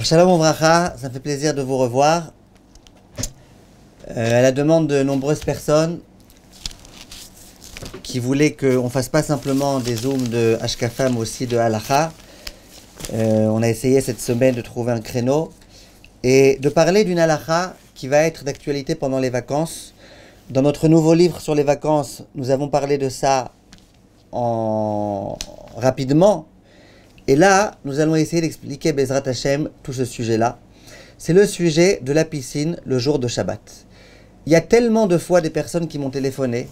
Shalom Ouvracha, ça me fait plaisir de vous revoir. À la demande de nombreuses personnes qui voulaient qu'on ne fasse pas simplement des zooms de Hashkafa, mais aussi de Halacha, on a essayé cette semaine de trouver un créneau et de parler d'une Halacha qui va être d'actualité pendant les vacances. Dans notre nouveau livre sur les vacances, nous avons parlé de ça rapidement. Et là, nous allons essayer d'expliquer Bezrat Hashem tout ce sujet-là. C'est le sujet de la piscine le jour de Shabbat. Il y a tellement de fois des personnes qui m'ont téléphoné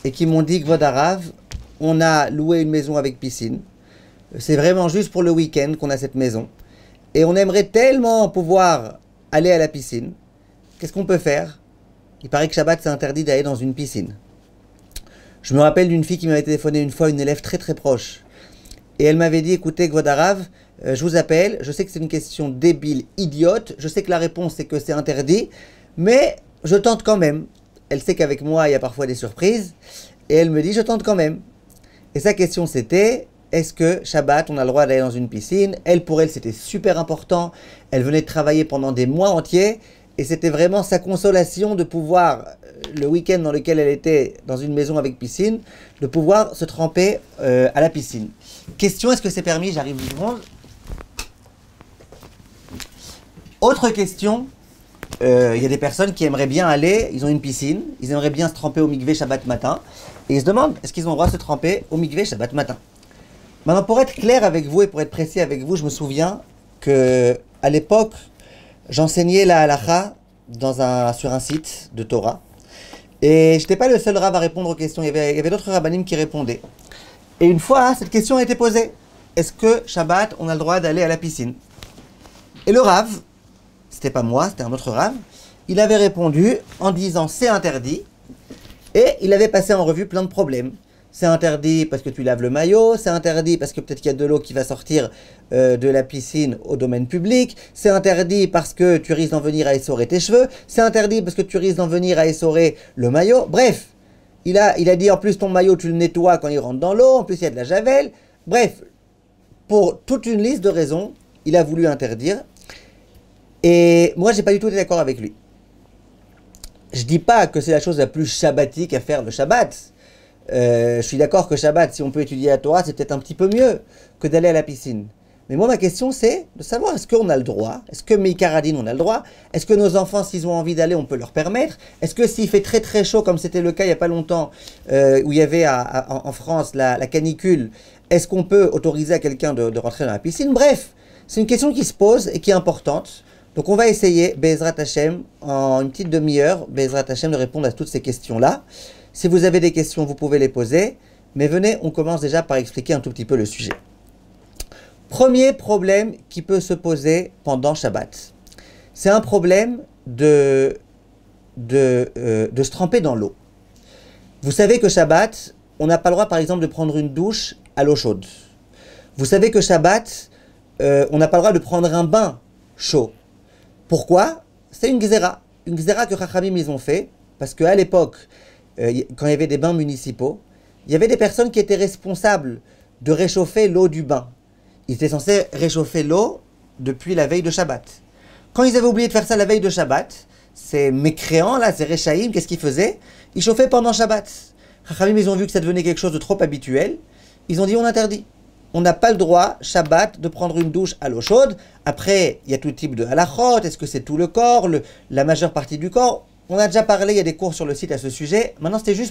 et qui m'ont dit, Kvod Harav, on a loué une maison avec piscine. C'est vraiment juste pour le week-end qu'on a cette maison. Et on aimerait tellement pouvoir aller à la piscine. Qu'est-ce qu'on peut faire? Il paraît que Shabbat, c'est interdit d'aller dans une piscine. Je me rappelle d'une fille qui m'avait téléphoné une fois, une élève très très proche. Et elle m'avait dit, écoutez, Kvod Harav, je vous appelle, je sais que c'est une question débile, idiote, je sais que la réponse c'est que c'est interdit, mais je tente quand même. Elle sait qu'avec moi, il y a parfois des surprises, et elle me dit, je tente quand même. Et sa question c'était, est-ce que Shabbat, on a le droit d'aller dans une piscine? Elle, pour elle, c'était super important, elle venait de travailler pendant des mois entiers, et c'était vraiment sa consolation de pouvoir, le week-end dans lequel elle était dans une maison avec piscine, de pouvoir se tremper à la piscine. Question, est-ce que c'est permis? J'arrive du monde. Autre question, il y a des personnes qui aimeraient bien aller, ils ont une piscine, ils aimeraient bien se tremper au mikvé Shabbat matin, et ils se demandent, est-ce qu'ils ont le droit de se tremper au mikvé Shabbat matin? Maintenant, pour être clair avec vous et pour être précis avec vous, je me souviens que à l'époque, j'enseignais la halacha sur un site de Torah, et je n'étais pas le seul rav à répondre aux questions, il y avait d'autres rabbanim qui répondaient. Et une fois, cette question a été posée. Est-ce que Shabbat, on a le droit d'aller à la piscine? Et le rav, c'était pas moi, c'était un autre rav, il avait répondu en disant c'est interdit, et il avait passé en revue plein de problèmes. C'est interdit parce que tu laves le maillot, c'est interdit parce que peut-être qu'il y a de l'eau qui va sortir de la piscine au domaine public, c'est interdit parce que tu risques d'en venir à essorer tes cheveux, c'est interdit parce que tu risques d'en venir à essorer le maillot, bref. Il a dit en plus ton maillot tu le nettoies quand il rentre dans l'eau, en plus il y a de la javel. Bref, pour toute une liste de raisons, il a voulu interdire. Et moi j'ai pas du tout été d'accord avec lui. Je dis pas que c'est la chose la plus shabbatique à faire le Shabbat. Je suis d'accord que Shabbat, si on peut étudier la Torah, c'est peut-être un petit peu mieux que d'aller à la piscine. Mais moi, ma question, c'est de savoir, est-ce qu'on a le droit? Est-ce que Meikaradin, on a le droit? Est-ce que nos enfants, s'ils ont envie d'aller, on peut leur permettre? Est-ce que s'il fait très très chaud, comme c'était le cas il n'y a pas longtemps, où il y avait en France la canicule, est-ce qu'on peut autoriser à quelqu'un de rentrer dans la piscine? Bref, c'est une question qui se pose et qui est importante. Donc on va essayer, Bezrat Hashem, en une petite demi-heure, Bezrat Hashem, de répondre à toutes ces questions-là. Si vous avez des questions, vous pouvez les poser. Mais venez, on commence déjà par expliquer un tout petit peu le sujet. Premier problème qui peut se poser pendant Shabbat, c'est un problème de se tremper dans l'eau. Vous savez que Shabbat, on n'a pas le droit par exemple de prendre une douche à l'eau chaude. Vous savez que Shabbat, on n'a pas le droit de prendre un bain chaud. Pourquoi? C'est une gzera que Chachamim ils ont fait, parce qu'à l'époque, quand il y avait des bains municipaux, il y avait des personnes qui étaient responsables de réchauffer l'eau du bain. Ils étaient censés réchauffer l'eau depuis la veille de Shabbat. Quand ils avaient oublié de faire ça la veille de Shabbat, ces mécréants là, ces réchaïm, qu'est-ce qu'ils faisaient? Ils chauffaient pendant Shabbat. Chachamim, ils ont vu que ça devenait quelque chose de trop habituel. Ils ont dit on interdit. On n'a pas le droit, Shabbat, de prendre une douche à l'eau chaude. Après, il y a tout type de halachot. Est-ce que c'est tout le corps, la majeure partie du corps? On a déjà parlé, il y a des cours sur le site à ce sujet. Maintenant, c'était juste